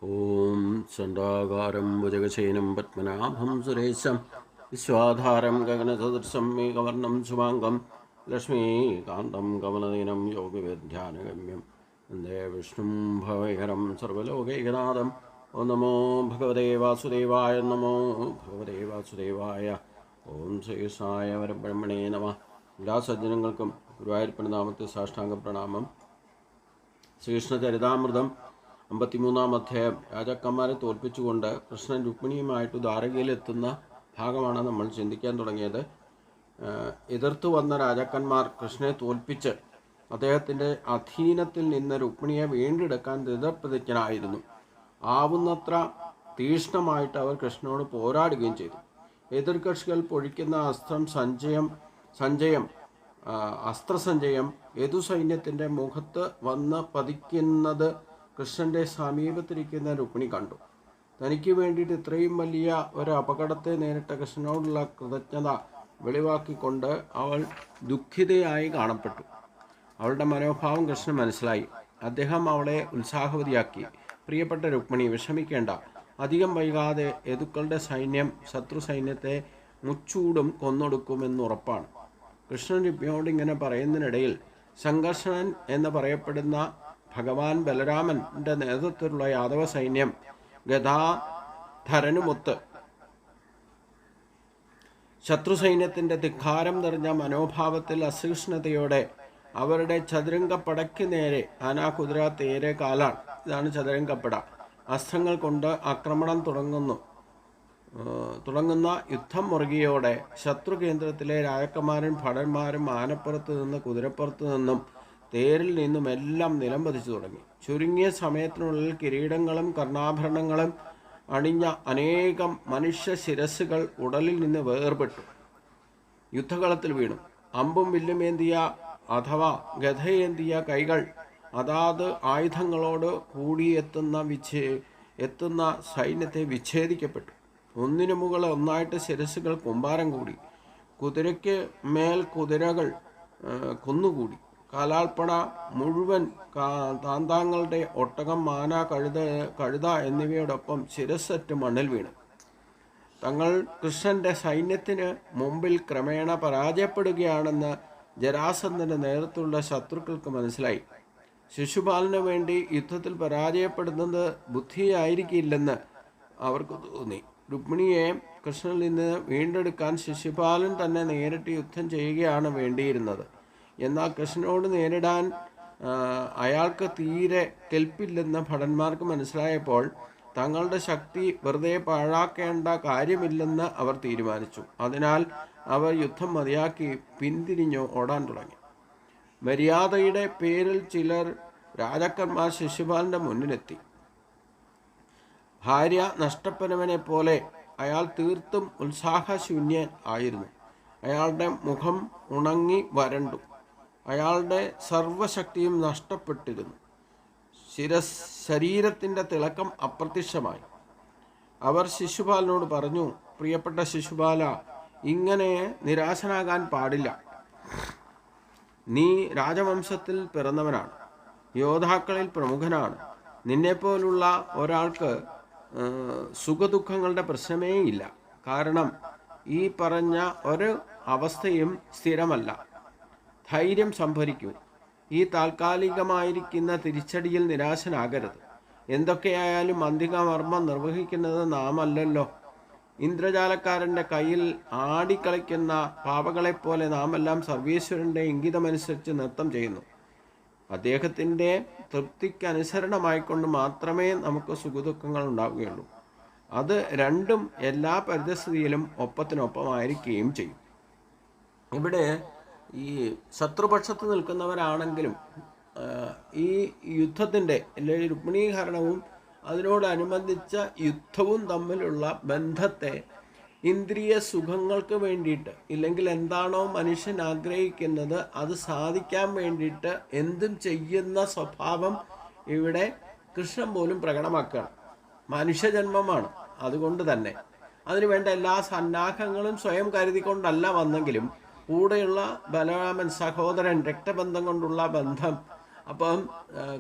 ഓം ചണ്ഡാകാരം ഭുജഗശയനം പത്മനാഭം സുരേശം വിശ്വാധാരം ഗഗനസദൃശം മേഘവർണം ശുഭാംഗം ലക്ഷ്മീകാന്തം കമലനയനം യോഗിവേദ്ധ്യാനഗമ്യം വന്ദേ വിഷ്ണും ഭവൈഹരം സർവലോകൈകനാഥം. ഓം നമോ ഭഗവതേ വാസുദേവായ. നമോ ഭഗവതേ വാസുദേവായ. ഓം ശ്രീകൃഷ്ണായ പരബ്രഹ്മണേ നമഃ. എല്ലാ സജ്ജനങ്ങൾക്കും ഗുരുവായൂരപ്പൻ്റെ നാമത്തിൽ സാഷ്ടാംഗ പ്രണാമം. ശ്രീകൃഷ്ണ ചരിതാമൃതം 53-ാം അധ്യായം. രാജാക്കന്മാരെ തോൽപ്പിച്ചുകൊണ്ട് കൃഷ്ണൻ രുക്മിണിയുമായിട്ട് ദ്വാരകയിലെത്തുന്ന ഭാഗമാണ് നമ്മൾ ചിന്തിക്കാൻ തുടങ്ങിയത്. എതിർത്തു വന്ന രാജാക്കന്മാർ കൃഷ്ണനെ തോൽപ്പിച്ച് അദ്ദേഹത്തിൻ്റെ അധീനത്തിൽ നിന്ന് രുക്മിണിയെ വീണ്ടെടുക്കാൻ ദൃഢപ്രതിജ്ഞനായിരുന്നു. ആവുന്നത്ര തീക്ഷ്ണമായിട്ട് അവർ കൃഷ്ണനോട് പോരാടുകയും ചെയ്തു. എതിർകക്ഷികൾ പൊഴിക്കുന്ന അസ്ത്രസഞ്ചയം യദുസൈന്യത്തിൻ്റെ മുഖത്ത് വന്ന് പതിക്കുന്നത് കൃഷ്ണൻ്റെ സമീപത്തിരിക്കുന്ന രുക്മിണി കണ്ടു. തനിക്ക് വേണ്ടിയിട്ട് ഇത്രയും വലിയ ഒരു അപകടത്തെ നേരിട്ട കൃഷ്ണനോടുള്ള കൃതജ്ഞത വെളിവാക്കിക്കൊണ്ട് അവൾ ദുഃഖിതയായി കാണപ്പെട്ടു. അവളുടെ മനോഭാവം കൃഷ്ണൻ മനസ്സിലായി. അദ്ദേഹം അവളെ ഉത്സാഹവതിയാക്കി. പ്രിയപ്പെട്ട രുക്മിണി, വിഷമിക്കേണ്ട. അധികം വൈകാതെ യദുക്കളുടെ സൈന്യം ശത്രു സൈന്യത്തെ മുച്ചൂടും കൊന്നൊടുക്കുമെന്നുറപ്പാണ്. കൃഷ്ണൻ രുക്മിണിയോട് ഇങ്ങനെ പറയുന്നതിനിടയിൽ സംഘർഷണൻ എന്ന് പറയപ്പെടുന്ന ഭഗവാൻ ബലരാമൻ്റെ നേതൃത്വത്തിലുള്ള യാദവ സൈന്യം ഗദാധരനുമൊത്ത് ശത്രു സൈന്യത്തിൻ്റെ ധിക്കാരം നിറഞ്ഞ മനോഭാവത്തിൽ അസഹിഷ്ണുതയോടെ അവരുടെ ചതുരംഗപ്പടയ്ക്ക് നേരെ ആന, കുതിര, തേര്, കാലാൾ, ഇതാണ് ചതുരംഗപ്പട, അസ്ത്രങ്ങൾ കൊണ്ട് ആക്രമണം തുടങ്ങുന്ന യുദ്ധം മുറുകിയോടെ ശത്രു കേന്ദ്രത്തിലെ രാജക്കന്മാരും ഭടന്മാരും ആനപ്പുറത്ത് നിന്ന് കുതിരപ്പുറത്ത് നിന്നും തേരിൽ നിന്നുമെല്ലാം നിലംപതിച്ചു തുടങ്ങി. ചുരുങ്ങിയ സമയത്തിനുള്ളിൽ കിരീടങ്ങളും കർണാഭരണങ്ങളും അണിഞ്ഞ അനേകം മനുഷ്യ ശിരസ്സുകൾ ഉടലിൽ നിന്ന് വേർപെട്ടു യുദ്ധകളത്തിൽ വീണു. അമ്പും വില്ലുമേന്തിയ അഥവാ ഗദയേന്തിയ കൈകൾ അതാത് ആയുധങ്ങളോട് എത്തുന്ന സൈന്യത്തെ വിച്ഛേദിക്കപ്പെട്ടു. ഒന്നിനു മുകളിൽ ഒന്നായിട്ട് ശിരസ്സുകൾ കുമ്പാരം കൂടി. കുതിരയ്ക്ക് മേൽ കുതിരകൾ കുന്നുകൂടി. കാലാൾപ്പട മുഴുവൻ താന്താങ്ങളുടെ ഒട്ടകം, മാന, കഴുത എന്നിവയോടൊപ്പം ശിരസ്സറ്റ് മണ്ണിൽ വീണു. തങ്ങൾ കൃഷ്ണന്റെ സൈന്യത്തിന് മുമ്പിൽ ക്രമേണ പരാജയപ്പെടുകയാണെന്ന് ജരാസന്ധന്റെ നേതൃത്വമുള്ള ശത്രുക്കൾക്ക് മനസ്സിലായി. ശിശുപാലന് വേണ്ടി യുദ്ധത്തിൽ പരാജയപ്പെടുന്നത് ബുദ്ധിയായിരിക്കില്ലെന്ന് അവർക്ക് തോന്നി. രുക്മിണിയെ കൃഷ്ണനിൽ നിന്ന് വീണ്ടെടുക്കാൻ ശിശുപാലൻ തന്നെ നേരിട്ട് യുദ്ധം ചെയ്യുകയാണ് വേണ്ടിയിരുന്നത്. എന്നാൽ കൃഷ്ണനോട് നേരിടാൻ അയാൾക്ക് തീരെ കെൽപ്പില്ലെന്ന് ഭടന്മാർക്ക് മനസ്സിലായപ്പോൾ തങ്ങളുടെ ശക്തി വെറുതെ പാഴാക്കേണ്ട കാര്യമില്ലെന്ന് അവർ തീരുമാനിച്ചു. അതിനാൽ അവർ യുദ്ധം മതിയാക്കി പിന്തിരിഞ്ഞു ഓടാൻ തുടങ്ങി. മര്യാദയുടെ പേരിൽ ചിലർ രാജാക്കന്മാർ ശിശുപാലൻ്റെ മുന്നിലെത്തി. ഭാര്യ നഷ്ടപ്പെടുന്നവനെ പോലെ അയാൾ തീർത്തും ഉത്സാഹശൂന്യൻ ആയിരുന്നു. അയാളുടെ മുഖം ഉണങ്ങി വരണ്ടു. അയാളുടെ സർവശക്തിയും നഷ്ടപ്പെട്ടിരുന്നു. ശരീരത്തിൻ്റെ തിളക്കം അപ്രത്യക്ഷമായി. അവർ ശിശുപാലനോട് പറഞ്ഞു, പ്രിയപ്പെട്ട ശിശുപാല, ഇങ്ങനെ നിരാശനാകാൻ പാടില്ല. നീ രാജവംശത്തിൽ പിറന്നവനാണ്, യോദ്ധാക്കളിൽ പ്രമുഖനാണ്. നിന്നെപ്പോലുള്ള ഒരാൾക്ക് സുഖദുഃഖങ്ങളുടെ പ്രശ്നമേ ഇല്ല. കാരണം ഈ പറഞ്ഞ ഒരു അവസ്ഥയും സ്ഥിരമല്ല. ധൈര്യം സംഭരിക്കൂ. ഈ താൽക്കാലികമായിരിക്കുന്ന തിരിച്ചടിയിൽ നിരാശനാകരുത്. എന്തൊക്കെയായാലും അന്തിമകർമ്മം നിർവഹിക്കുന്നത് നാം അല്ലല്ലോ. ഇന്ദ്രജാലക്കാരൻ്റെ കയ്യിൽ ആടിക്കളിക്കുന്ന പാവകളെപ്പോലെ നാമെല്ലാം സർവീശ്വരൻ്റെ ഇംഗിതമനുസരിച്ച് നൃത്തം ചെയ്യുന്നു. അദ്ദേഹത്തിൻ്റെ തൃപ്തിക്കനുസരണമായിക്കൊണ്ട് മാത്രമേ നമുക്ക് സുഖദുഃഖങ്ങൾ ഉണ്ടാവുകയുള്ളൂ. അത് രണ്ടും എല്ലാ പരിതസ്ഥിതിയിലും ഒപ്പത്തിനൊപ്പമായിരിക്കുകയും ചെയ്യും. ഇവിടെ ഈ ശത്രുപക്ഷത്ത് നിൽക്കുന്നവരാണെങ്കിലും ഈ യുദ്ധത്തിൻ്റെ അല്ലെങ്കിൽ രുക്മിണീകരണവും അതിനോടനുബന്ധിച്ച യുദ്ധവും തമ്മിലുള്ള ബന്ധത്തെ ഇന്ദ്രിയ സുഖങ്ങൾക്ക് വേണ്ടിയിട്ട്, ഇല്ലെങ്കിൽ എന്താണോ മനുഷ്യൻ ആഗ്രഹിക്കുന്നത് അത് സാധിക്കാൻ വേണ്ടിയിട്ട് എന്തും ചെയ്യുന്ന സ്വഭാവം ഇവിടെ കൃഷ്ണൻ പോലും പ്രകടമാക്കുകയാണ്. മനുഷ്യജന്മമാണ്. അതുകൊണ്ട് തന്നെ അതിനുവേണ്ട എല്ലാ സന്നാഹങ്ങളും സ്വയം കരുതിക്കൊണ്ടല്ല വന്നെങ്കിലും കൂടെയുള്ള ബലരാമൻ സഹോദരൻ, രക്തബന്ധം കൊണ്ടുള്ള ബന്ധം അപ്പം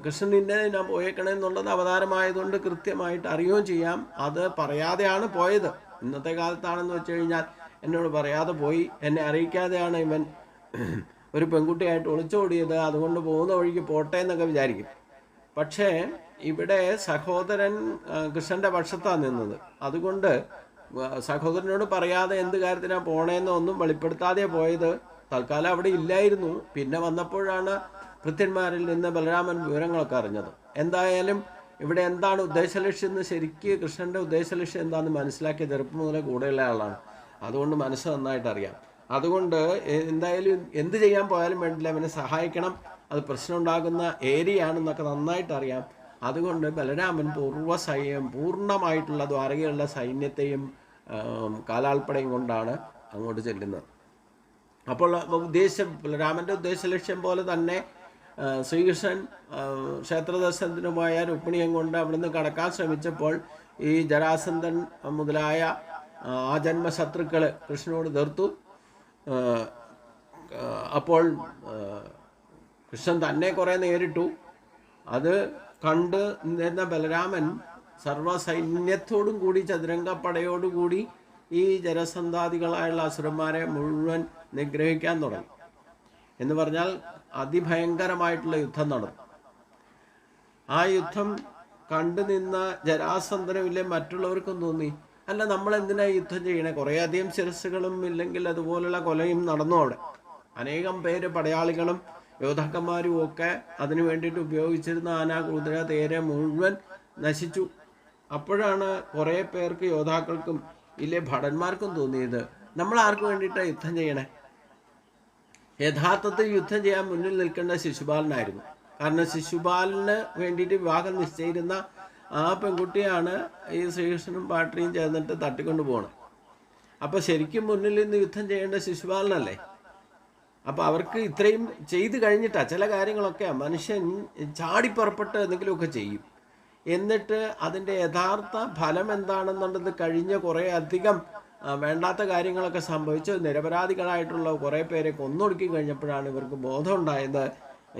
കൃഷ്ണൻ ഇന്നതിനാ പോയേക്കണെന്നുള്ളത് അവതാരമായതുകൊണ്ട് കൃത്യമായിട്ട് അറിയുകയും ചെയ്യാം. അത് പറയാതെയാണ് പോയത്. ഇന്നത്തെ കാലത്താണെന്ന് വെച്ച് കഴിഞ്ഞാൽ എന്നോട് പറയാതെ പോയി, എന്നെ അറിയിക്കാതെയാണ് ഇവൻ ഒരു പെൺകുട്ടിയായിട്ട് ഒളിച്ചോടിയത്, അതുകൊണ്ട് പോകുന്ന വഴിക്ക് പോട്ടെ എന്നൊക്കെ വിചാരിക്കും. പക്ഷേ ഇവിടെ സഹോദരൻ കൃഷ്ണൻ്റെ പക്ഷത്താണ് നിന്നത്. അതുകൊണ്ട് സഹോദരനോട് പറയാതെ എന്ത് കാര്യത്തിനാണ് പോണേന്നൊന്നും വെളിപ്പെടുത്താതെ പോയത്. തൽക്കാലം അവിടെ ഇല്ലായിരുന്നു. പിന്നെ വന്നപ്പോഴാണ് ഭൃത്യന്മാരിൽ നിന്ന് ബലരാമൻ വിവരങ്ങളൊക്കെ അറിഞ്ഞത്. എന്തായാലും ഇവിടെ എന്താണ് ഉദ്ദേശലക്ഷ്യം എന്ന് ശരിക്ക് കൃഷ്ണൻ്റെ ഉദ്ദേശലക്ഷ്യം എന്താണെന്ന് മനസ്സിലാക്കിയ ചെറുപ്പം മുതലേ കൂടെയുള്ള ആളാണ്. അതുകൊണ്ട് മനസ്സ് നന്നായിട്ട് അറിയാം. അതുകൊണ്ട് എന്തായാലും എന്ത് ചെയ്യാൻ പോയാലും വേണ്ടില്ല, അവനെ സഹായിക്കണം. അത് പ്രശ്നം ഉണ്ടാകുന്ന ഏരിയ ആണെന്നൊക്കെ നന്നായിട്ട് അറിയാം. അതുകൊണ്ട് ബലരാമൻ പൂർണ്ണമായിട്ടുള്ള ദ്വാരകയുള്ള സൈന്യത്തെയും കാലാൾപ്പടയും കൊണ്ടാണ് അങ്ങോട്ട് ചെല്ലുന്നത്. അപ്പോൾ ബലരാമൻ്റെ ഉദ്ദേശലക്ഷ്യം പോലെ തന്നെ ശ്രീകൃഷ്ണൻ ക്ഷേത്രദർശനത്തിനുമായ രുക്മിണിയും കൊണ്ട് അവിടുന്ന് കടക്കാൻ ശ്രമിച്ചപ്പോൾ ഈ ജരാസന്ധൻ മുതലായ ആജന്മശത്രുക്കൾ കൃഷ്ണനോട് എതിർത്തു. അപ്പോൾ കൃഷ്ണൻ തന്നെ കുറേ നേരിട്ടു. അത് കണ്ട് നിന്ന ബലരാമൻ സർവ്വസൈന്യത്തോടും കൂടി ചതുരംഗപ്പടയോടുകൂടി ഈ ജരസന്ധാദികളായുള്ള അസുരന്മാരെ മുഴുവൻ നിഗ്രഹിക്കാൻ തുടങ്ങി. എന്ന് പറഞ്ഞാൽ അതിഭയങ്കരമായിട്ടുള്ള യുദ്ധം നടന്നു. ആ യുദ്ധം കണ്ടു നിന്ന ജരാസന്ധനുമില്ലേ മറ്റുള്ളവർക്കും തോന്നി, അല്ല നമ്മൾ എന്തിനാ യുദ്ധം ചെയ്യണേ? കുറേ അധികം ശിരസ്സുകളും ഇല്ലെങ്കിൽ അതുപോലുള്ള കൊലയും നടന്നു അവിടെ. അനേകം പേര് പടയാളികളും യോദ്ധാക്കന്മാരും ഒക്കെ അതിനു വേണ്ടിയിട്ട് ഉപയോഗിച്ചിരുന്ന ആന, കുതിര, തേര് മുഴുവൻ നശിച്ചു. അപ്പോഴാണ് കുറേ പേർക്ക്, യോദ്ധാക്കൾക്കും ഇല്ലേ ഭടന്മാർക്കും തോന്നിയത്, നമ്മൾ ആർക്ക് വേണ്ടിയിട്ടാണ് യുദ്ധം ചെയ്യണേ? യഥാർത്ഥത്തിൽ യുദ്ധം ചെയ്യാൻ മുന്നിൽ നിൽക്കേണ്ട ശിശുപാലനായിരുന്നു. കാരണം ശിശുപാലന് വേണ്ടിയിട്ട് വിവാഹം നിശ്ചയിച്ചിരുന്ന ആ പെൺകുട്ടിയാണ് ഈ ശ്രീകൃഷ്ണനും പാട്രിയും ചേർന്നിട്ട് തട്ടിക്കൊണ്ട് പോകണം. അപ്പോൾ ശരിക്കും മുന്നിൽ നിന്ന് യുദ്ധം ചെയ്യേണ്ട ശിശുപാലനല്ലേ? അപ്പോൾ അവർക്ക് ഇത്രയും ചെയ്ത് കഴിഞ്ഞിട്ടാണ് ചില കാര്യങ്ങളൊക്കെ മനുഷ്യൻ ചാടിപ്പുറപ്പെട്ട് എന്തെങ്കിലുമൊക്കെ ചെയ്യും. എന്നിട്ട് അതിൻ്റെ യഥാർത്ഥ ഫലം എന്താണെന്നുള്ളത് കഴിഞ്ഞ കുറേ അധികം വേണ്ടാത്ത കാര്യങ്ങളൊക്കെ സംഭവിച്ച് നിരപരാധികളായിട്ടുള്ള കുറേ പേരെ കൊന്നൊടുക്കി കഴിഞ്ഞപ്പോഴാണ് ഇവർക്ക് ബോധമുണ്ടായത്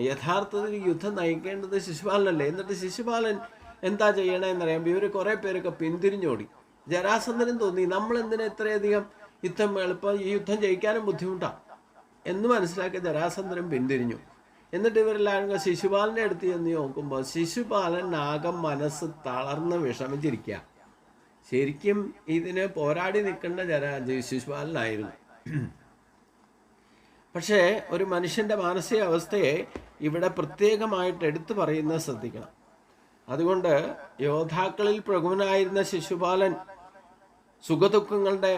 യഥാർത്ഥത്തിൽ യുദ്ധം നയിക്കേണ്ടത് ശിശുപാലനല്ലേ. എന്നിട്ട് ശിശുപാലൻ എന്താ ചെയ്യണമെന്നറിയാം. ഇവർ കുറേ പേരൊക്കെ പിന്തിരിഞ്ഞോടി. ജരാസന്ധനും തോന്നി, നമ്മൾ എന്തിനാ ഇത്രയധികം യുദ്ധം, എളുപ്പം ഈ യുദ്ധം ജയിക്കാനും ബുദ്ധിമുട്ടാണ് എന്ന് മനസ്സിലാക്കിയ ജരാസന്ധനും പിന്തിരിഞ്ഞു. എന്നിട്ട് ഇവരെല്ലാവരും ശിശുപാലനെ അടുത്ത് ചെന്ന് നോക്കുമ്പോൾ ശിശുപാലൻ ആകം മനസ്സ് തളർന്ന് വിഷമിച്ചിരിക്കുക. ശരിക്കും ഇതിന് പോരാടി നിൽക്കേണ്ട ശിശുപാലനായിരുന്നു. പക്ഷേ ഒരു മനുഷ്യൻ്റെ മാനസികാവസ്ഥയെ ഇവിടെ പ്രത്യേകമായിട്ട് എടുത്തു പറയുന്നത് ശ്രദ്ധിക്കണം. അതുകൊണ്ട് യോദ്ധാക്കളിൽ പ്രമുഖനായിരുന്ന ശിശുപാലൻ സുഖദുഃഖങ്ങളുടെ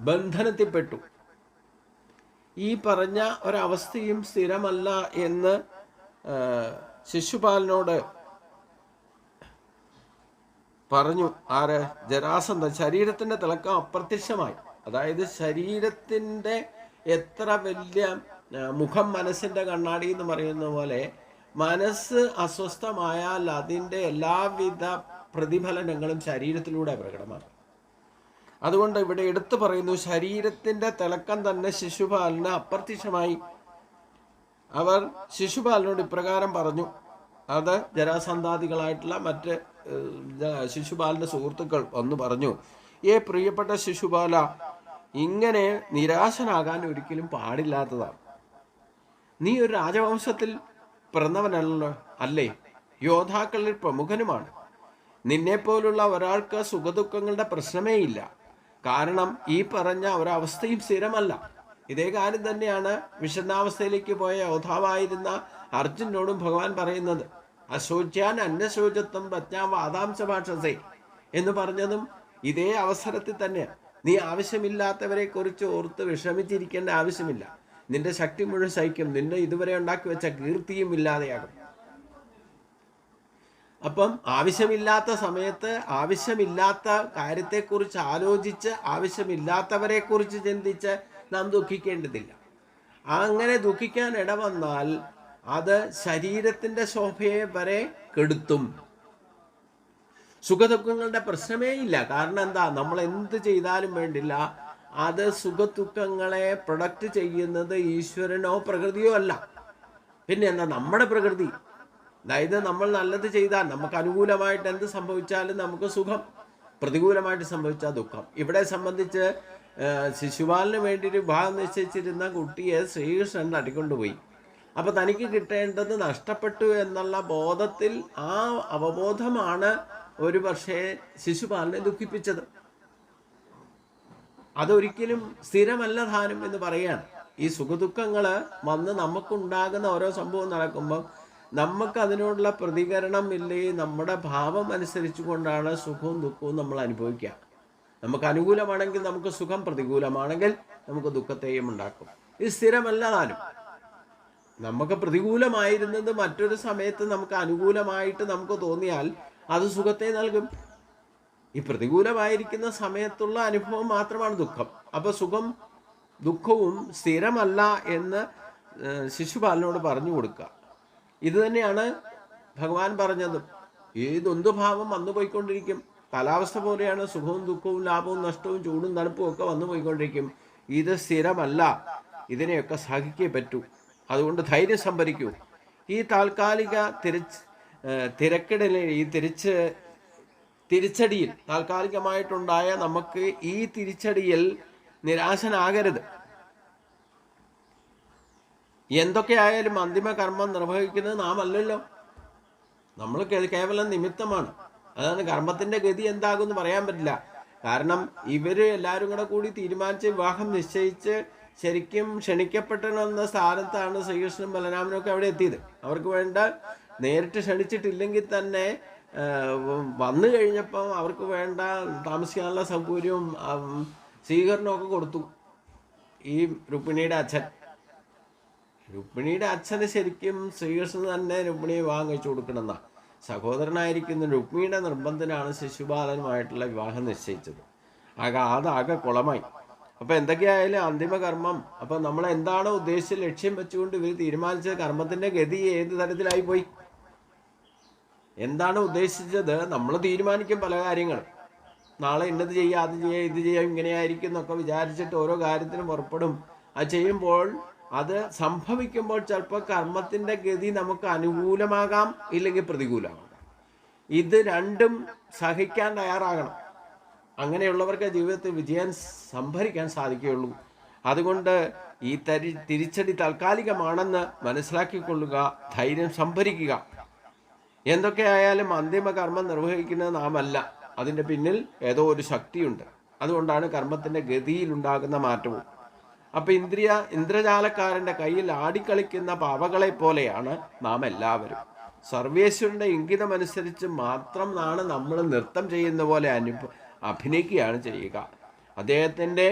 ബന്ധനത്തിൽപ്പെട്ടു. ഈ പറഞ്ഞ ഒരവസ്ഥയും സ്ഥിരമല്ല എന്ന് ശിശുപാലനോട് പറഞ്ഞു. ആര്? ജരാസന്ധൻ. ശരീരത്തിൻ്റെ തിളക്കം അപ്രത്യക്ഷമായി. അതായത് ശരീരത്തിൻ്റെ എത്ര വലിയ മുഖം മനസ്സിൻ്റെ കണ്ണാടി എന്ന് പറയുന്ന പോലെ മനസ്സ് അസ്വസ്ഥമായാൽ അതിൻ്റെ എല്ലാവിധ പ്രതിഫലനങ്ങളും ശരീരത്തിലൂടെ പ്രകടമാകും. അതുകൊണ്ട് ഇവിടെ എടുത്തു പറയുന്നു, ശരീരത്തിൻ്റെ തിളക്കം തന്നെ ശിശുപാലന് അപ്രത്യക്ഷമായി. അവർ ശിശുപാലനോട് ഇപ്രകാരം പറഞ്ഞു. അത് ജരാസന്ധാദികളായിട്ടുള്ള മറ്റ് ശിശുപാലൻ്റെ സുഹൃത്തുക്കൾ വന്നു പറഞ്ഞു, പ്രിയപ്പെട്ട ശിശുപാല, ഇങ്ങനെ നിരാശനാകാൻ ഒരിക്കലും പാടില്ലാത്തതാണ്. നീ ഒരു രാജവംശത്തിൽ പിറന്നവനല്ലോ അല്ലേ? യോദ്ധാക്കളിൽ പ്രമുഖനുമാണ്. നിന്നെപ്പോലുള്ള ഒരാൾക്ക് സുഖദുഃഖങ്ങളുടെ പ്രശ്നമേ ഇല്ല. കാരണം ഈ പറഞ്ഞ ഒരവസ്ഥയും സ്ഥിരമല്ല. ഇതേ കാര്യം തന്നെയാണ് വിഷണ്ണാവസ്ഥയിലേക്ക് പോയ യോദ്ധാവായിരുന്ന അർജുനോടും ഭഗവാൻ പറയുന്നത്. അശോച്യാൻ അന്യശോചത്വം പ്രജ്ഞാവാദാംശ ഭാഷസേ എന്ന് പറഞ്ഞതും ഇതേ അവസരത്തിൽ തന്നെയാണ്. നീ ആവശ്യമില്ലാത്തവരെ കുറിച്ച് ഓർത്ത് വിഷമിച്ചിരിക്കേണ്ട ആവശ്യമില്ല. നിന്റെ ശക്തി മുഴുവൻ സഹിക്കും. നിന്നെ ഇതുവരെ ഉണ്ടാക്കി വെച്ച കീർത്തിയും ഇല്ലാതെയാകും. അപ്പം ആവശ്യമില്ലാത്ത സമയത്ത് ആവശ്യമില്ലാത്ത കാര്യത്തെക്കുറിച്ച് ആലോചിച്ച് ആവശ്യമില്ലാത്തവരെ കുറിച്ച് ചിന്തിച്ച് നാം ദുഃഖിക്കേണ്ടതില്ല. അങ്ങനെ ദുഃഖിക്കാൻ ഇടവന്നാൽ അത് ശരീരത്തിൻ്റെ ശോഭയെ വരെ കെടുത്തും. സുഖദുഃഖങ്ങളുടെ പ്രശ്നമേ ഇല്ല. കാരണം എന്താ? നമ്മൾ എന്ത് ചെയ്താലും വേണ്ടില്ല, അത് സുഖദുഃഖങ്ങളെ പ്രൊഡക്റ്റ് ചെയ്യുന്നത് ഈശ്വരനോ പ്രകൃതിയോ അല്ല. പിന്നെ എന്താ നമ്മുടെ പ്രകൃതി. അതായത് നമ്മൾ നല്ലത് ചെയ്താൽ നമുക്ക് അനുകൂലമായിട്ട് എന്ത് സംഭവിച്ചാലും നമുക്ക് സുഖം, പ്രതികൂലമായിട്ട് സംഭവിച്ചാൽ ദുഃഖം. ഇവിടെ സംബന്ധിച്ച് ശിശുപാലിന് വേണ്ടിയിട്ട് വിവാഹം നിശ്ചയിച്ചിരുന്ന കുട്ടിയെ ശ്രീകൃഷ്ണൻ തട്ടിക്കൊണ്ടുപോയി. അപ്പോൾ തനിക്ക് കിട്ടേണ്ടത് നഷ്ടപ്പെട്ടു എന്നുള്ള ബോധത്തിൽ ആ അവബോധമാണ് ഒരു പക്ഷേ ശിശുപാലിനെ ദുഃഖിപ്പിച്ചത്. അതൊരിക്കലും സ്ഥിരമല്ല ധാനം എന്ന് പറയുകയാണ്. ഈ സുഖദുഃഖങ്ങൾ വന്ന് നമുക്കുണ്ടാകുന്ന ഓരോ സംഭവം നടക്കുമ്പോൾ നമുക്ക് അതിനോടുള്ള പ്രതികരണം ഇല്ലേ, നമ്മുടെ ഭാവം അനുസരിച്ചു കൊണ്ടാണ് സുഖവും ദുഃഖവും നമ്മൾ അനുഭവിക്കുക. നമുക്ക് അനുകൂലമാണെങ്കിൽ നമുക്ക് സുഖം, പ്രതികൂലമാണെങ്കിൽ നമുക്ക് ദുഃഖത്തെയും ഉണ്ടാക്കും. ഇത് സ്ഥിരമല്ല താനും. നമുക്ക് പ്രതികൂലമായിരുന്നത് മറ്റൊരു സമയത്ത് നമുക്ക് അനുകൂലമായിട്ട് നമുക്ക് തോന്നിയാൽ അത് സുഖത്തെ നൽകും. ഈ പ്രതികൂലമായിരിക്കുന്ന സമയത്തുള്ള അനുഭവം മാത്രമാണ് ദുഃഖം. അപ്പോൾ സുഖം ദുഃഖവും സ്ഥിരമല്ല എന്ന് ശിശുപാലനോട് പറഞ്ഞു കൊടുക്കുക. ഇത് തന്നെയാണ് ഭഗവാൻ പറഞ്ഞതും. ഈ ദ്വന്ദ്ഭാവം വന്നു പോയിക്കൊണ്ടിരിക്കും. കാലാവസ്ഥ പോലെയാണ്. സുഖവും ദുഃഖവും ലാഭവും നഷ്ടവും ചൂടും തണുപ്പും ഒക്കെ വന്നു പോയിക്കൊണ്ടിരിക്കും. ഇത് സ്ഥിരമല്ല, ഇതിനെയൊക്കെ സഹിക്കേ പറ്റൂ. അതുകൊണ്ട് ധൈര്യം സംഭരിക്കൂ. ഈ താൽക്കാലിക തിരക്കിടലിൽ, ഈ തിരിച്ചടിയിൽ, താൽക്കാലികമായിട്ടുണ്ടായ നമുക്ക് ഈ തിരിച്ചടിയിൽ നിരാശനാകരുത്. എന്തൊക്കെയായാലും അന്തിമ കർമ്മം നിർവഹിക്കുന്നത് നാം അല്ലല്ലോ, നമ്മൾ കേവലം നിമിത്തമാണ്. അതാണ് കർമ്മത്തിൻ്റെ ഗതി എന്താകുമെന്ന് പറയാൻ പറ്റില്ല. കാരണം ഇവർ എല്ലാവരും കൂടി തീരുമാനിച്ച് വിവാഹം നിശ്ചയിച്ച് ശരിക്കും ക്ഷണിക്കപ്പെടണമെന്ന സ്ഥാനത്താണ് ശ്രീകൃഷ്ണനും ബലരാമനൊക്കെ അവിടെ എത്തിയത്. അവർക്ക് വേണ്ട നേരിട്ട് ക്ഷണിച്ചിട്ടില്ലെങ്കിൽ തന്നെ വന്നു കഴിഞ്ഞപ്പം അവർക്ക് വേണ്ട താമസിക്കാനുള്ള സൗകര്യവും സ്വീകരണമൊക്കെ കൊടുത്തു. ഈ രുക്മിണിയുടെ അച്ഛന് ശരിക്കും ശ്രീകൃഷ്ണൻ തന്നെ രുക്മിണിയെ വിവാഹം കഴിച്ചു കൊടുക്കണമെന്നാണ്. സഹോദരനായിരിക്കുന്ന രുക്മിണിയുടെ നിർബന്ധനാണ് ശിശുപാലനുമായിട്ടുള്ള വിവാഹം നിശ്ചയിച്ചത്. അതാകെ കുളമായി. അപ്പോൾ എന്തൊക്കെയായാലും അന്തിമ കർമ്മം, അപ്പോൾ നമ്മൾ എന്താണോ ഉദ്ദേശിച്ച ലക്ഷ്യം വെച്ചുകൊണ്ട് ഇവർ തീരുമാനിച്ചത്, കർമ്മത്തിൻ്റെ ഗതി ഏത് തരത്തിലായി പോയി? എന്താണ് ഉദ്ദേശിച്ചത്? നമ്മൾ തീരുമാനിക്കും പല കാര്യങ്ങളും. നാളെ ഇന്നത് ചെയ്യുക, അത് ചെയ്യുക, ഇത് ചെയ്യുക, ഇങ്ങനെയായിരിക്കും എന്നൊക്കെ വിചാരിച്ചിട്ട് ഓരോ കാര്യത്തിനും പുറപ്പെടും. അത് ചെയ്യുമ്പോൾ അത് സംഭവിക്കുമ്പോൾ ചിലപ്പോൾ കർമ്മത്തിൻ്റെ ഗതി നമുക്ക് അനുകൂലമാകാം, ഇല്ലെങ്കിൽ പ്രതികൂലമാകാം. ഇത് രണ്ടും സഹിക്കാൻ തയ്യാറാകണം. അങ്ങനെയുള്ളവർക്ക് ജീവിതത്തിൽ വിജയം സംഭരിക്കാൻ സാധിക്കുകയുള്ളൂ. അതുകൊണ്ട് ഈ തിരിച്ചടി താൽക്കാലികമാണെന്ന് മനസ്സിലാക്കിക്കൊള്ളുക, ധൈര്യം സംഭരിക്കുക. എന്തൊക്കെയായാലും അന്തിമ കർമ്മം നിർവഹിക്കുന്നത് നാം അല്ല, അതിൻ്റെ പിന്നിൽ ഏതോ ഒരു ശക്തിയുണ്ട്. അതുകൊണ്ടാണ് കർമ്മത്തിൻ്റെ ഗതിയിലുണ്ടാകുന്ന മാറ്റവും. അപ്പം ഇന്ദ്രജാലക്കാരൻ്റെ കയ്യിൽ ആടിക്കളിക്കുന്ന പാവകളെ പോലെയാണ് നാം എല്ലാവരും. സർവേശ്വരൻ്റെ ഇംഗിതമനുസരിച്ച് മാത്രമാണ് നമ്മൾ നൃത്തം ചെയ്യുന്ന പോലെ അഭിനയിക്കുകയാണ് ചെയ്യുക. അദ്ദേഹത്തിൻ്റെ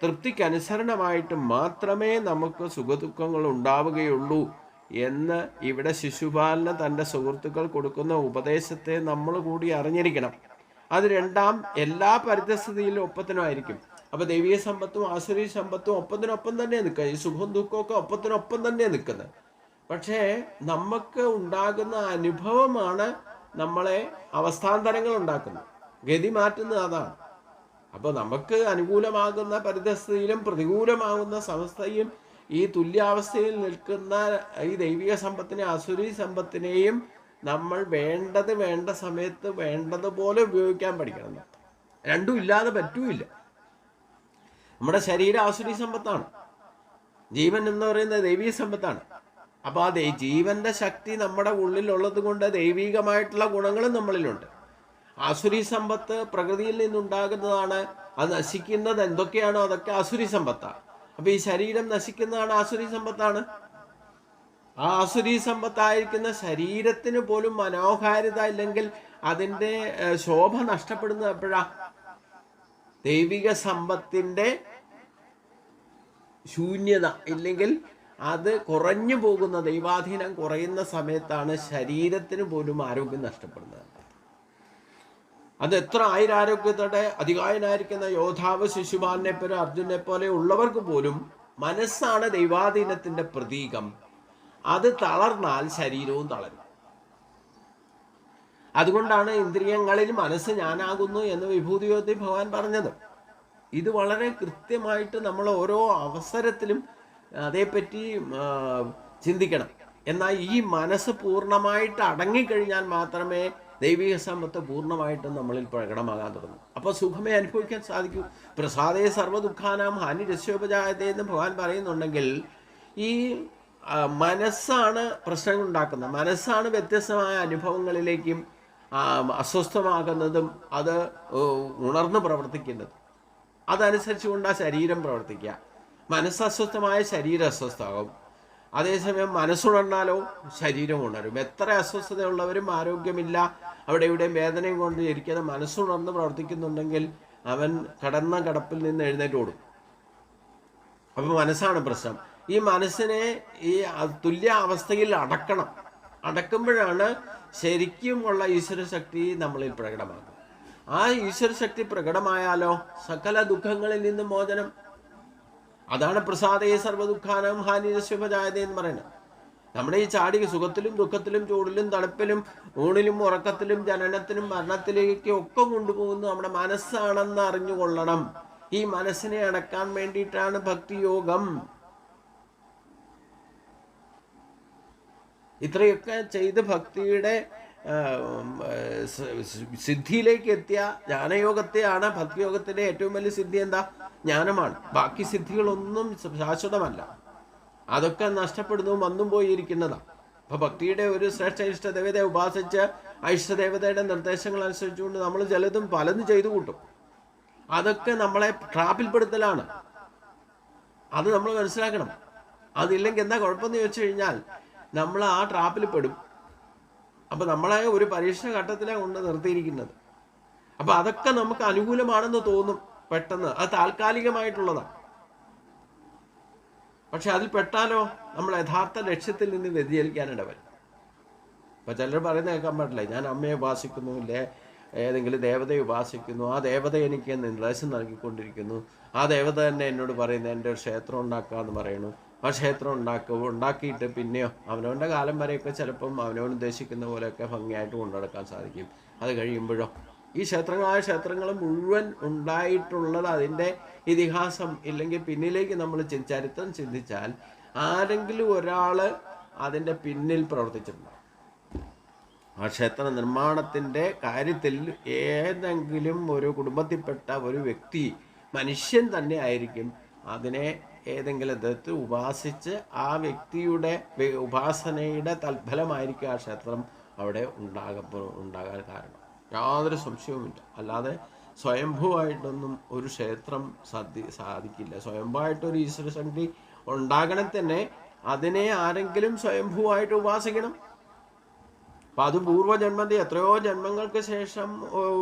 തൃപ്തിക്കനുസരണമായിട്ട് മാത്രമേ നമുക്ക് സുഖദുഃഖങ്ങൾ ഉണ്ടാവുകയുള്ളൂ എന്ന് ഇവിടെ ശിശുപാലന് തൻ്റെ സുഹൃത്തുക്കൾ കൊടുക്കുന്ന ഉപദേശത്തെ നമ്മൾ കൂടി അറിഞ്ഞിരിക്കണം. അത് രണ്ടാം എല്ലാ പരിതസ്ഥിതിയിലും ഒപ്പത്തിനുമായിരിക്കും. അപ്പോൾ ദൈവീയ സമ്പത്തും ആസുരീ സമ്പത്തും ഒപ്പത്തിനൊപ്പം തന്നെ നിൽക്കുക. ഈ സുഖവും ദുഃഖമൊക്കെ ഒപ്പത്തിനൊപ്പം തന്നെ നിൽക്കുന്നത്. പക്ഷേ നമുക്ക് ഉണ്ടാകുന്ന അനുഭവമാണ് നമ്മളെ അവസ്ഥാന്തരങ്ങൾ ഉണ്ടാക്കുന്നത്, ഗതി മാറ്റുന്നത് അതാണ്. അപ്പോൾ നമുക്ക് അനുകൂലമാകുന്ന പരിതസ്ഥിതിയിലും പ്രതികൂലമാകുന്ന അവസ്ഥയും ഈ തുല്യാവസ്ഥയിൽ നിൽക്കുന്ന ഈ ദൈവിക സമ്പത്തിനെ ആസുരീ സമ്പത്തിനെയും നമ്മൾ വേണ്ട സമയത്ത് വേണ്ടതുപോലെ ഉപയോഗിക്കാൻ പഠിക്കണം. രണ്ടും ഇല്ലാതെ പറ്റൂല്ല. നമ്മുടെ ശരീരം ആസുരീ സമ്പത്താണ്, ജീവൻ എന്ന് പറയുന്നത് ദൈവിക സമ്പത്താണ്. അപ്പോൾ ആ ജീവന്റെ ശക്തി നമ്മുടെ ഉള്ളിലുള്ളത് കൊണ്ട് ദൈവികമായിട്ടുള്ള ഗുണങ്ങളും നമ്മളിലുണ്ട്. ആസുരി സമ്പത്ത് പ്രകൃതിയിൽ നിന്നുണ്ടാകുന്നതാണ്. അത് നശിക്കുന്നത് എന്തൊക്കെയാണോ അതൊക്കെ ആസുരി സമ്പത്താണ്. അപ്പോൾ ഈ ശരീരം നശിക്കുന്നതാണ് ആസുരി സമ്പത്താണ്. ആ ആസുരി സമ്പത്തായിരിക്കുന്ന ശരീരത്തിന് പോലും മനോഹാരിത ഇല്ലെങ്കിൽ അതിൻ്റെ ശോഭ നഷ്ടപ്പെടുന്നത് എപ്പോഴാ? ദൈവിക സമ്പത്തിൻ്റെ ശൂന്യത ഇല്ലെങ്കിൽ അത് കുറഞ്ഞു പോകുന്ന, ദൈവാധീനം കുറയുന്ന സമയത്താണ് ശരീരത്തിന് പോലും ആരോഗ്യം നഷ്ടപ്പെടുന്നത്. അത് എത്ര ആയിരാരോഗ്യത്തോടെ അധികായനായിരിക്കുന്ന യോദ്ധാവ് ശിശുപാലനെ പോലെ അർജുനെ പോലെ ഉള്ളവർക്ക് പോലും മനസ്സാണ് ദൈവാധീനത്തിൻ്റെ പ്രതീകം. അത് തളർന്നാൽ ശരീരവും തളരും. അതുകൊണ്ടാണ് ഇന്ദ്രിയങ്ങളിൽ മനസ്സ് ഞാനാകുന്നു എന്ന് വിഭൂതിയോതി ഭഗവാൻ പറഞ്ഞത്. ഇത് വളരെ കൃത്യമായിട്ട് നമ്മൾ ഓരോ അവസരത്തിലും അതേപ്പറ്റി ചിന്തിക്കണം. എന്നാൽ ഈ മനസ്സ് പൂർണ്ണമായിട്ട് അടങ്ങിക്കഴിഞ്ഞാൽ മാത്രമേ ദൈവിക സമ്പത്ത് പൂർണ്ണമായിട്ടും നമ്മളിൽ പ്രകടമാകാൻ തുടങ്ങും. അപ്പോൾ സുഖമേ അനുഭവിക്കാൻ സാധിക്കൂ. പ്രസാദേ സർവ്വദുഃഖാനാം ഹാനി രസ്യോപജായതേ എന്ന് ഭഗവാൻ പറയുന്നുണ്ടെങ്കിൽ, ഈ മനസ്സാണ് പ്രശ്നങ്ങൾ ഉണ്ടാക്കുന്നത്. മനസ്സാണ് വ്യത്യസ്തമായ അനുഭവങ്ങളിലേക്കും അസ്വസ്ഥമാകുന്നതും അത് ഉണർന്ന് പ്രവർത്തിക്കുന്നത്. അതനുസരിച്ച് കൊണ്ടാണ് ശരീരം പ്രവർത്തിക്കുക. മനസ്സ് അസ്വസ്ഥമായ ശരീരം അസ്വസ്ഥമാകും. അതേസമയം മനസ്സുണർന്നാലോ ശരീരം ഉണരും. എത്ര അസ്വസ്ഥതയുള്ളവരും ആരോഗ്യമില്ല, അവിടെ ഇവിടെയും വേദനയും കൊണ്ട് ഇരിക്കുന്ന മനസ്സുണർന്ന് പ്രവർത്തിക്കുന്നുണ്ടെങ്കിൽ അവൻ കടന്ന കിടപ്പിൽ നിന്ന് എഴുന്നേറ്റ് ഓടും. അപ്പം മനസ്സാണ് പ്രശ്നം. ഈ മനസ്സിനെ ഈ തുല്യ അവസ്ഥയിൽ അടക്കണം. അടക്കുമ്പോഴാണ് ശരിക്കും ഉള്ള ഈശ്വരശക്തി നമ്മളിൽ പ്രകടമാകും. ആ ഈശ്വരശക്തി പ്രകടമായാലോ സകല ദുഃഖങ്ങളിൽ നിന്നും മോചനം. അതാണ് പ്രസാദേ സർവ്വദുഃഖാനം ഹാനിരസ്യോപജായതേ എന്ന് പറയുന്നത്. നമ്മുടെ ഈ ചാടി സുഖത്തിലും ദുഃഖത്തിലും ചൂടിലും തണുപ്പിലും ഊണിലും ഉറക്കത്തിലും ജനനത്തിനും മരണത്തിലേക്കും ഒക്കെ കൊണ്ടുപോകുന്നത് നമ്മുടെ മനസ്സാണെന്ന് അറിഞ്ഞുകൊള്ളണം. ഈ മനസ്സിനെ അടക്കാൻ വേണ്ടിയിട്ടാണ് ഭക്തിയോഗം. ഇത്രയൊക്കെ ചെയ്ത് ഭക്തിയുടെ സിദ്ധിയിലേക്ക് എത്തിയ ജ്ഞാനയോഗത്തെയാണ്. ഭക്തിയോഗത്തിൻ്റെ ഏറ്റവും വലിയ സിദ്ധി എന്താ? ജ്ഞാനമാണ്. ബാക്കി സിദ്ധികളൊന്നും ശാശ്വതമല്ല. അതൊക്കെ നഷ്ടപ്പെടുന്നു, വന്നും പോയിരിക്കുന്നതാണ്. അപ്പോൾ ഭക്തിയുടെ ഒരു ശ്രേഷ്ഠ ഇഷ്ടദേവതയെ ഉപാസിച്ച് ആ ഇഷ്ടദേവതയുടെ നിർദ്ദേശങ്ങൾ അനുസരിച്ചുകൊണ്ട് നമ്മൾ പലതും ചെയ്തു കൂട്ടും. അതൊക്കെ നമ്മളെ ട്രാപ്പിൽപ്പെടുത്തലാണ്. അത് നമ്മൾ മനസ്സിലാക്കണം. അതില്ലെങ്കിൽ എന്താ കുഴപ്പമെന്ന് ചോദിച്ചു കഴിഞ്ഞാൽ നമ്മൾ ആ ട്രാപ്പിൽ പെടും. അപ്പം നമ്മളെ ഒരു പരീക്ഷണ ഘട്ടത്തിലാണ് കൊണ്ട് നിർത്തിയിരിക്കുന്നത്. അപ്പം അതൊക്കെ നമുക്ക് അനുകൂലമാണെന്ന് തോന്നും പെട്ടെന്ന്. അത് താൽക്കാലികമായിട്ടുള്ളതാണ്. പക്ഷെ അതിൽ പെട്ടാലോ നമ്മൾ യഥാർത്ഥ ലക്ഷ്യത്തിൽ നിന്ന് വ്യതിചലിക്കാനിട വരും. ഇപ്പം ചിലർ പറയുന്നത് കേൾക്കാൻ പാടില്ല, ഞാൻ അമ്മയെ ഉപാസിക്കുന്നു, ഇല്ലേ ഏതെങ്കിലും ദേവതയെ ഉപാസിക്കുന്നു, ആ ദേവത എനിക്ക് നിർദ്ദേശം നൽകിക്കൊണ്ടിരിക്കുന്നു, ആ ദേവത തന്നെ എന്നോട് പറയുന്നത് എൻ്റെ ഒരു ക്ഷേത്രം ഉണ്ടാക്കാമെന്ന് പറയുന്നു. ആ ക്ഷേത്രം ഉണ്ടാക്കിയിട്ട് പിന്നെയോ അവനവൻ്റെ കാലം വരെയൊക്കെ ചിലപ്പം അവനവൻ ഉദ്ദേശിക്കുന്ന പോലെയൊക്കെ ഭംഗിയായിട്ട് കൊണ്ടുനടക്കാൻ സാധിക്കും. അത് കഴിയുമ്പോഴോ ഈ ക്ഷേത്രങ്ങൾ മുഴുവൻ ഉണ്ടായിട്ടുള്ളത് അതിൻ്റെ ഇതിഹാസം ഇല്ലെങ്കിൽ പിന്നിലേക്ക് നമ്മൾ ചരിത്രം ചിന്തിച്ചാൽ ആരെങ്കിലും ഒരാൾ അതിൻ്റെ പിന്നിൽ പ്രവർത്തിച്ചിട്ടുണ്ടാവും. ആ ക്ഷേത്ര നിർമ്മാണത്തിൻ്റെ കാര്യത്തിൽ ഏതെങ്കിലും ഒരു കുടുംബത്തിൽപ്പെട്ട ഒരു വ്യക്തി, മനുഷ്യൻ തന്നെ ആയിരിക്കും അതിനെ ഏതെങ്കിലും തരത്തിൽ ഉപാസിച്ച് ആ വ്യക്തിയുടെ ഉപാസനയുടെ തൽഫലമായിരിക്കും ആ ക്ഷേത്രം അവിടെ ഉണ്ടാകാൻ കാരണം. യാതൊരു സംശയവുമില്ല. അല്ലാതെ സ്വയംഭൂവായിട്ടൊന്നും ഒരു ക്ഷേത്രം സാധിക്കില്ല. സ്വയംഭൂവായിട്ടൊരു ഈശ്വരശക്തി ഉണ്ടാകണേ തന്നെ അതിനെ ആരെങ്കിലും സ്വയംഭൂവായിട്ട് ഉപാസിക്കണം. അപ്പം അത് പൂർവ്വജന്മത്തിൽ എത്രയോ ജന്മങ്ങൾക്ക് ശേഷം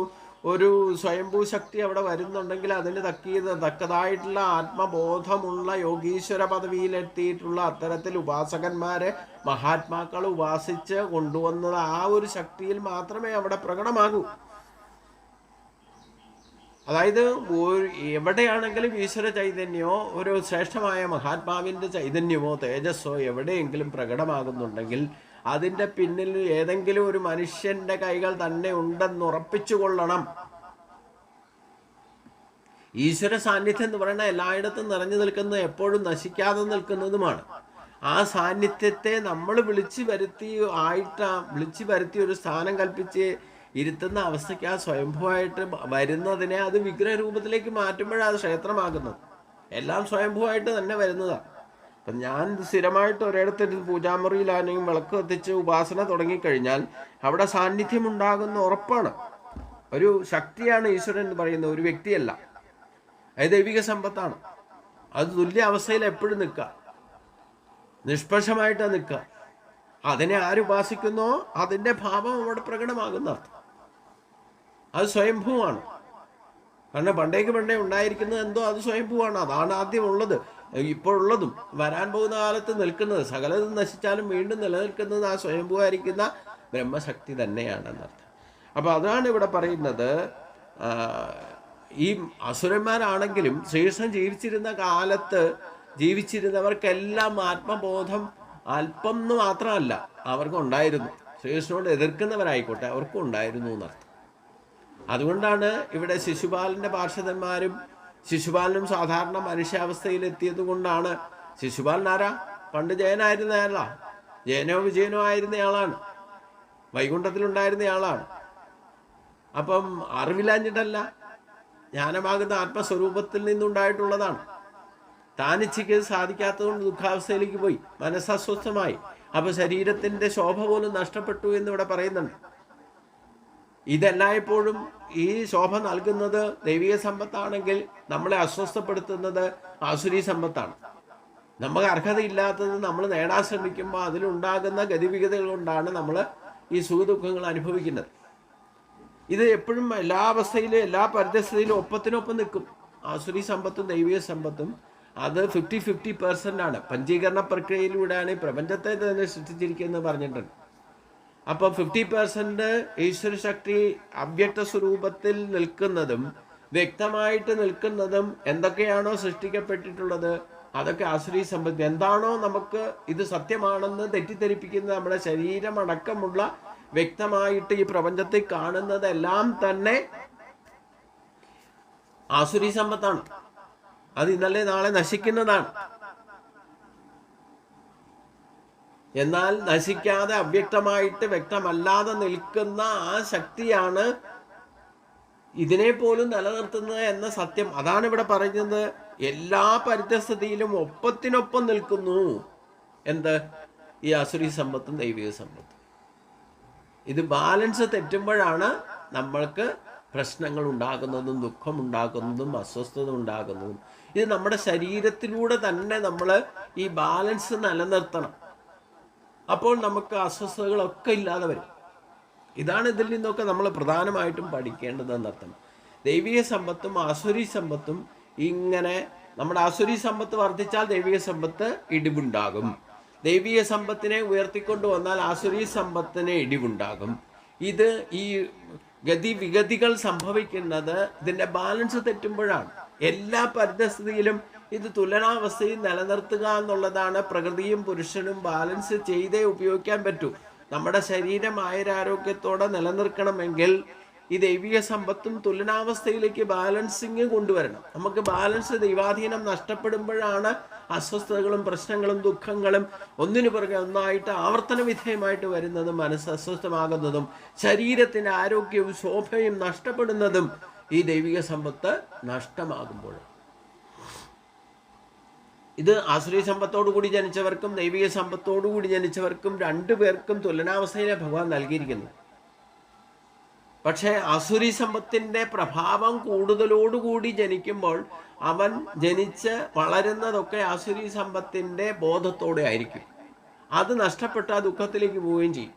ഒരു സ്വയംഭൂ ശക്തി അവിടെ വരുന്നുണ്ടെങ്കിൽ അതിന് തക്കതായിട്ടുള്ള ആത്മബോധമുള്ള യോഗീശ്വര പദവിയിലെത്തിയിട്ടുള്ള അത്തരത്തിൽ ഉപാസകന്മാരെ മഹാത്മാക്കൾ ഉപാസിച്ച് കൊണ്ടുവന്നത് ആ ഒരു ശക്തിയിൽ മാത്രമേ അവിടെ പ്രകടമാകൂ. അതായത് എവിടെയാണെങ്കിലും ഈശ്വര ചൈതന്യമോ ഒരു ശ്രേഷ്ഠമായ മഹാത്മാവിൻ്റെ ചൈതന്യമോ തേജസ്സോ എവിടെയെങ്കിലും പ്രകടമാകുന്നുണ്ടെങ്കിൽ അതിൻ്റെ പിന്നിൽ ഏതെങ്കിലും ഒരു മനുഷ്യൻ്റെ കൈകൾ തന്നെ ഉണ്ടെന്ന് ഉറപ്പിച്ചു കൊള്ളണം. ഈശ്വര സാന്നിധ്യം എന്ന് പറയുന്നത് എല്ലായിടത്തും നിറഞ്ഞു നിൽക്കുന്നത്, എപ്പോഴും നശിക്കാതെ നിൽക്കുന്നതുമാണ്. ആ സാന്നിധ്യത്തെ നമ്മൾ വിളിച്ചു വരുത്തി ഒരു സ്ഥാനം കൽപ്പിച്ച് ഇരുത്തുന്ന അവസ്ഥയ്ക്ക് ആ സ്വയംഭൂവായിട്ട് വരുന്നതിനെ അത് വിഗ്രഹരൂപത്തിലേക്ക് മാറ്റുമ്പോഴാണ് അത് ക്ഷേത്രമാകുന്നത്. എല്ലാം സ്വയംഭൂവായിട്ട് തന്നെ വരുന്നതാണ്. അപ്പം ഞാൻ സ്ഥിരമായിട്ട് ഒരിടത്തൊരു പൂജാമുറിയിലാണെങ്കിൽ വിളക്ക് കത്തിച്ച് ഉപാസന തുടങ്ങിക്കഴിഞ്ഞാൽ അവിടെ സാന്നിധ്യം ഉണ്ടാകുന്ന ഉറപ്പാണ്. ഒരു ശക്തിയാണ് ഈശ്വരൻ എന്ന് പറയുന്നത്, ഒരു വ്യക്തിയല്ല. അത് ദൈവിക സമ്പത്താണ്. അത് തുല്യ അവസ്ഥയിൽ എപ്പോഴും നിൽക്കുക, നിഷ്പക്ഷമായിട്ട് നിൽക്കുക. അതിനെ ആരുപാസിക്കുന്നോ അതിൻ്റെ ഭാവം അവിടെ പ്രകടമാകുന്ന അർത്ഥം. അത് സ്വയംഭൂവാണ്. കാരണം പണ്ടേ ഉണ്ടായിരിക്കുന്നത് എന്തോ അത് സ്വയംഭൂവാണ്. അതാണ് ആദ്യം ഉള്ളത്, ഇപ്പോഴുള്ളതും വരാൻ പോകുന്ന കാലത്ത് നിൽക്കുന്നത്. സകലതും നശിച്ചാലും വീണ്ടും നിലനിൽക്കുന്നത് ആ സ്വയംഭൂവായിരിക്കുന്ന ബ്രഹ്മശക്തി തന്നെയാണെന്നർത്ഥം. അപ്പോൾ അതാണ് ഇവിടെ പറയുന്നത്. ഈ അസുരന്മാരാണെങ്കിലും ശ്രീകൃഷ്ണൻ ജീവിച്ചിരുന്ന കാലത്ത് ജീവിച്ചിരുന്നവർക്കെല്ലാം ആത്മബോധം അല്പം എന്ന് മാത്രമല്ല അവർക്കുണ്ടായിരുന്നു. ശ്രീകൃഷ്ണനോട് എതിർക്കുന്നവരായിക്കോട്ടെ അവർക്കും ഉണ്ടായിരുന്നു എന്നർത്ഥം. അതുകൊണ്ടാണ് ഇവിടെ ശിശുപാലൻ്റെ പാർഷദന്മാരും ശിശുപാലനും സാധാരണ മനുഷ്യാവസ്ഥയിലെത്തിയത് കൊണ്ടാണ്. ശിശുപാലൻ ആരാ? പണ്ട് ജയനായിരുന്നയാളാ. ജയനോ വിജയനോ ആയിരുന്നയാളാണ്, വൈകുണ്ഠത്തിലുണ്ടായിരുന്നയാളാണ്. അപ്പം അറിവില്ലാഞ്ഞിട്ടല്ല, ജ്ഞാനമാകുന്ന ആത്മസ്വരൂപത്തിൽ നിന്നുണ്ടായിട്ടുള്ളതാണ്. താനിച്ഛയ്ക്ക് സാധിക്കാത്തതുകൊണ്ട് ദുഃഖാവസ്ഥയിലേക്ക് പോയി, മനസ്സസ്വസ്ഥമായി. അപ്പോൾ ശരീരത്തിൻ്റെ ശോഭ പോലും നഷ്ടപ്പെട്ടു എന്നിവിടെ പറയുന്നുണ്ട്. ഇതെല്ലായ്പ്പോഴും ഈ ശോഭ നൽകുന്നത് ദൈവിക സമ്പത്താണെങ്കിൽ നമ്മളെ അസ്വസ്ഥപ്പെടുത്തുന്നത് ആസുരി സമ്പത്താണ്. നമുക്ക് അർഹതയില്ലാത്തത് നമ്മൾ നേടാൻ ശ്രമിക്കുമ്പോൾ അതിലുണ്ടാകുന്ന ഗതിവിഗതികൾ കൊണ്ടാണ് നമ്മൾ ഈ സുഖദുഃഖങ്ങൾ അനുഭവിക്കുന്നത്. ഇത് എപ്പോഴും എല്ലാ അവസ്ഥയിലും എല്ലാ പരിതസ്ഥിതിയിലും ഒപ്പത്തിനൊപ്പം നിൽക്കും. ആസുരി സമ്പത്തും ദൈവിക സമ്പത്തും അത് 50-50% ആണ്. പഞ്ചീകരണ പ്രക്രിയയിലൂടെയാണ് ഈ പ്രപഞ്ചത്തെ തന്നെ സൃഷ്ടിച്ചിരിക്കുന്നത് പറഞ്ഞിട്ടുണ്ട്. അപ്പോൾ 50% ഈശ്വരശക്തി അവ്യക്ത സ്വരൂപത്തിൽ നിൽക്കുന്നതും വ്യക്തമായിട്ട് നിൽക്കുന്നതും എന്തൊക്കെയാണോ സൃഷ്ടിക്കപ്പെട്ടിട്ടുള്ളത് അതൊക്കെ ആസുരി സമ്പത്ത്. എന്താണോ നമുക്ക് ഇത് സത്യമാണെന്ന് തെറ്റിദ്ധരിപ്പിക്കുന്നത് നമ്മുടെ ശരീരമടക്കമുള്ള വ്യക്തമായിട്ട് ഈ പ്രപഞ്ചത്തിൽ കാണുന്നതെല്ലാം തന്നെ ആസുരി സമ്പത്താണ്. അത് ഇന്നലെ നാളെ നശിക്കുന്നതാണ്. എന്നാൽ നശിക്കാതെ അവ്യക്തമായിട്ട് വ്യക്തമല്ലാതെ നിൽക്കുന്ന ആ ശക്തിയാണ് ഇതിനെ പോലും നിലനിർത്തുന്നത് എന്ന സത്യം. അതാണ് ഇവിടെ പറയുന്നത്. എല്ലാ പരിതസ്ഥിതിയിലും ഒപ്പത്തിനൊപ്പം നിൽക്കുന്നു. എന്ത്? ഈ ആസുരി സമ്പത്തും ദൈവിക സമ്പത്തും. ഇത് ബാലൻസ് തെറ്റുമ്പോഴാണ് നമ്മൾക്ക് പ്രശ്നങ്ങൾ ഉണ്ടാകുന്നതും ദുഃഖം ഉണ്ടാകുന്നതും അസ്വസ്ഥത ഉണ്ടാകുന്നതും. ഇത് നമ്മുടെ ശരീരത്തിലൂടെ തന്നെ നമ്മൾ ഈ ബാലൻസ് നിലനിർത്തണം. അപ്പോൾ നമുക്ക് അസ്വസ്ഥതകളൊക്കെ ഇല്ലാതെ വരും. ഇതാണ് ഇതിൽ നിന്നൊക്കെ നമ്മൾ പ്രധാനമായിട്ടും പഠിക്കേണ്ടതെന്നർത്ഥം. ദൈവിക സമ്പത്തും ആസുരി സമ്പത്തും ഇങ്ങനെ, നമ്മുടെ ആസുരി സമ്പത്ത് വർദ്ധിച്ചാൽ ദൈവിക സമ്പത്ത് ഇടിവുണ്ടാകും. ദൈവിക സമ്പത്തിനെ ഉയർത്തിക്കൊണ്ടു വന്നാൽ ആസുരി സമ്പത്തിന് ഇടിവുണ്ടാകും. ഇത് ഈ ഗതിവിഗതികൾ സംഭവിക്കുന്നത് ഇതിൻ്റെ ബാലൻസ് തെറ്റുമ്പോഴാണ്. എല്ലാ പരിതസ്ഥിതിയിലും ഇത് തുലനാവസ്ഥയിൽ നിലനിർത്തുക എന്നുള്ളതാണ്. പ്രകൃതിയും പുരുഷനും ബാലൻസ് ചെയ്തേ ഉപയോഗിക്കാൻ പറ്റൂ. നമ്മുടെ ശരീരം ആയുരാരോഗ്യത്തോടെ നിലനിർത്തണമെങ്കിൽ ഈ ദൈവിക സമ്പത്തും തുലനാവസ്ഥയിലേക്ക് ബാലൻസിങ് കൊണ്ടുവരണം. നമുക്ക് ബാലൻസ്, ദൈവാധീനം നഷ്ടപ്പെടുമ്പോഴാണ് അസ്വസ്ഥതകളും പ്രശ്നങ്ങളും ദുഃഖങ്ങളും ഒന്നിനു പുറകെ ഒന്നായിട്ട് ആവർത്തന വിധേയമായിട്ട് വരുന്നതും മനസ്സ് അസ്വസ്ഥമാകുന്നതും ശരീരത്തിൻ്റെ ആരോഗ്യവും ശോഭയും നഷ്ടപ്പെടുന്നതും ഈ ദൈവിക സമ്പത്ത് നഷ്ടമാകുമ്പോൾ. ഇത് ആസുരി സമ്പത്തോടുകൂടി ജനിച്ചവർക്കും ദൈവിക സമ്പത്തോടുകൂടി ജനിച്ചവർക്കും രണ്ടുപേർക്കും തുലനാവസ്ഥയിലെ ഭഗവാൻ നൽകിയിരിക്കുന്നത്. പക്ഷേ ആസുരി സമ്പത്തിൻ്റെ പ്രഭാവം കൂടുതലോടുകൂടി ജനിക്കുമ്പോൾ അവൻ ജനിച്ച് വളരുന്നതൊക്കെ ആസുരി സമ്പത്തിൻ്റെ ബോധത്തോടെ ആയിരിക്കും. അത് നഷ്ടപ്പെട്ട ദുഃഖത്തിലേക്ക് പോവുകയും ചെയ്യും.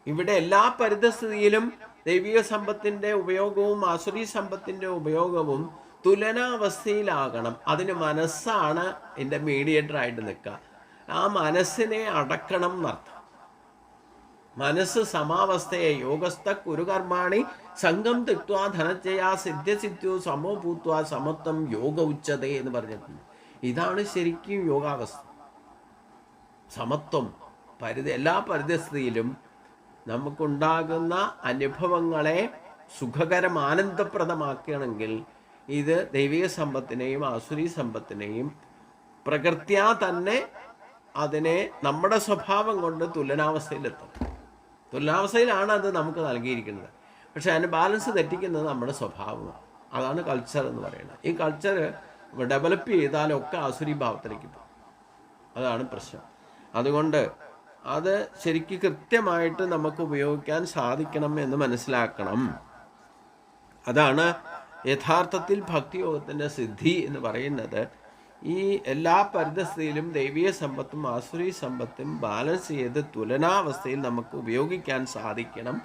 ഇവിടെ എല്ലാ പരിതസ്ഥിതിയിലും ദൈവിക സമ്പത്തിൻ്റെ ഉപയോഗവും ആസുരി സമ്പത്തിൻ്റെ ഉപയോഗവും തുലനാവസ്ഥയിലാകണം. അതിന് മനസ്സാണ് എൻ്റെ മീഡിയേറ്ററായിട്ട് നിൽക്കുക. ആ മനസ്സിനെ അടക്കണം എന്നർത്ഥം. മനസ്സ് സമാവസ്ഥയെ യോഗസ്ഥ കുരുകർമാണി സംഘം തിക്വാ ധനജയാ സിദ്ധ്യസിദ്ധ്യോ സമോ ഭൂത്വാ സമത്വം യോഗ ഉച്ചതേ എന്ന് പറഞ്ഞിട്ടുണ്ട്. ഇതാണ് ശരിക്കും യോഗാവസ്ഥ. സമത്വം. എല്ലാ പരിതസ്ഥിതിയിലും നമുക്കുണ്ടാകുന്ന അനുഭവങ്ങളെ സുഖകരം ആനന്ദപ്രദമാക്കുകയാണെങ്കിൽ ഇത് ദൈവിക സമ്പത്തിനെയും ആസുരി സമ്പത്തിനെയും പ്രകൃത്യാ തന്നെ അതിനെ നമ്മുടെ സ്വഭാവം കൊണ്ട് തുലനാവസ്ഥയിലെത്തും. തുലനാവസ്ഥയിലാണ് അത് നമുക്ക് നൽകിയിരിക്കുന്നത്. പക്ഷെ അതിന് ബാലൻസ് തെറ്റിക്കുന്നത് നമ്മുടെ സ്വഭാവമാണ്. അതാണ് കൾച്ചർ എന്ന് പറയുന്നത്. ഈ കൾച്ചർ ഡെവലപ്പ് ചെയ്താലൊക്കെ ആസുരി ഭാവത്തിലേക്ക് പോകും. അതാണ് പ്രശ്നം. അതുകൊണ്ട് അത് ശരിക്കും കൃത്യമായിട്ട് നമുക്ക് ഉപയോഗിക്കാൻ സാധിക്കണം എന്ന് മനസ്സിലാക്കണം. അതാണ് യഥാർത്ഥത്തിൽ ഭക്തിയോഗത്തിൻ്റെ സിദ്ധി എന്ന് പറയുന്നത്. ഈ എല്ലാ പരിതസ്ഥിതിയിലും ദൈവിക സമ്പത്തും ആസുരി സമ്പത്തും ബാലൻസ് ചെയ്ത് തുലനാവസ്ഥയിൽ നമുക്ക് ഉപയോഗിക്കാൻ സാധിക്കണം.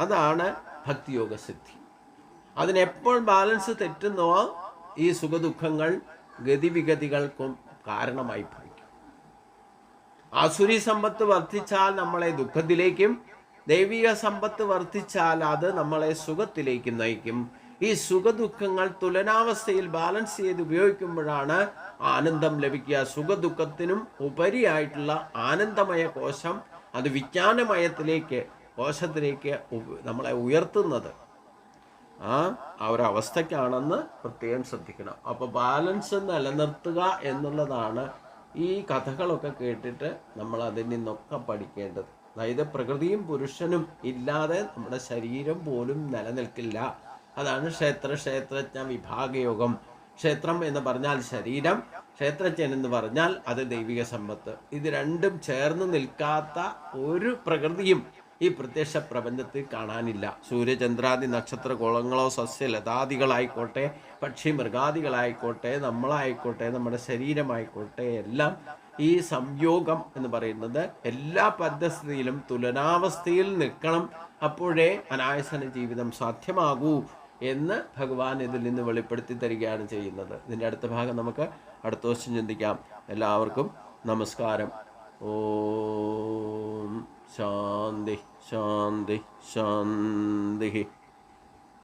അതാണ് ഭക്തിയോഗ സിദ്ധി. അതിനെപ്പോൾ ബാലൻസ് തെറ്റുന്നുവോ ഈ സുഖദുഃഖങ്ങൾ ഗതിവിഗതികൾക്കും കാരണമായി ഭവിക്കും. ആസുരി സമ്പത്ത് വർദ്ധിച്ചാൽ നമ്മളെ ദുഃഖത്തിലേക്കും ദൈവിക സമ്പത്ത് വർദ്ധിച്ചാൽ അത് നമ്മളെ സുഖത്തിലേക്കും നയിക്കും. ഈ സുഖദുഃഖങ്ങൾ തുലനാവസ്ഥയിൽ ബാലൻസ് ചെയ്ത് ഉപയോഗിക്കുമ്പോഴാണ് ആനന്ദം ലഭിക്കുക. സുഖദുഃഖത്തിനും ഉപരിയായിട്ടുള്ള ആനന്ദമയ കോശം, അത് വിജ്ഞാനമയത്തിലേക്ക് കോശത്തിലേക്ക് നമ്മളെ ഉയർത്തുന്നത് ആ ഒരവസ്ഥയ്ക്കാണെന്ന് പ്രത്യേകം ശ്രദ്ധിക്കണം. അപ്പോൾ ബാലൻസ് നിലനിർത്തുക എന്നുള്ളതാണ് ഈ കഥകളൊക്കെ കേട്ടിട്ട് നമ്മൾ അതിൽ നിന്നൊക്കെ പഠിക്കേണ്ടത്. അതായത് പ്രകൃതിയും പുരുഷനും ഇല്ലാതെ നമ്മുടെ ശരീരം പോലും നിലനിൽക്കില്ല. അതാണ് ക്ഷേത്രജ്ഞ വിഭാഗയോഗം. ക്ഷേത്രം എന്ന് പറഞ്ഞാൽ ശരീരം, ക്ഷേത്രജ്ഞൻ എന്ന് പറഞ്ഞാൽ അത് ദൈവിക സമ്പത്ത്. ഇത് രണ്ടും ചേർന്ന് നിൽക്കാത്ത ഒരു പ്രകൃതിയും ഈ പ്രത്യക്ഷ പ്രപഞ്ചത്തിൽ കാണാനില്ല. സൂര്യചന്ദ്രാദി നക്ഷത്ര ഗോളങ്ങളോ സസ്യലതാദികളായിക്കോട്ടെ, പക്ഷി മൃഗാദികളായിക്കോട്ടെ, നമ്മളായിക്കോട്ടെ, നമ്മുടെ ശരീരമായിക്കോട്ടെ, എല്ലാം ഈ സംയോഗം എന്ന് പറയുന്നത് എല്ലാ പരിസ്ഥിതിയിലും തുലനാവസ്ഥയിൽ നിൽക്കണം. അപ്പോഴേ അനായാസന ജീവിതം സാധ്യമാകൂ എന്ന് ഭഗവാൻ ഇതിൽ നിന്ന് വെളിപ്പെടുത്തി തരികയാണ് ചെയ്യുന്നത്. ഇതിൻ്റെ അടുത്ത ഭാഗം നമുക്ക് അടുത്ത ദിവസം ചിന്തിക്കാം. എല്ലാവർക്കും നമസ്കാരം. ഓം ശാന്തി ശാന്തി ശാന്തി.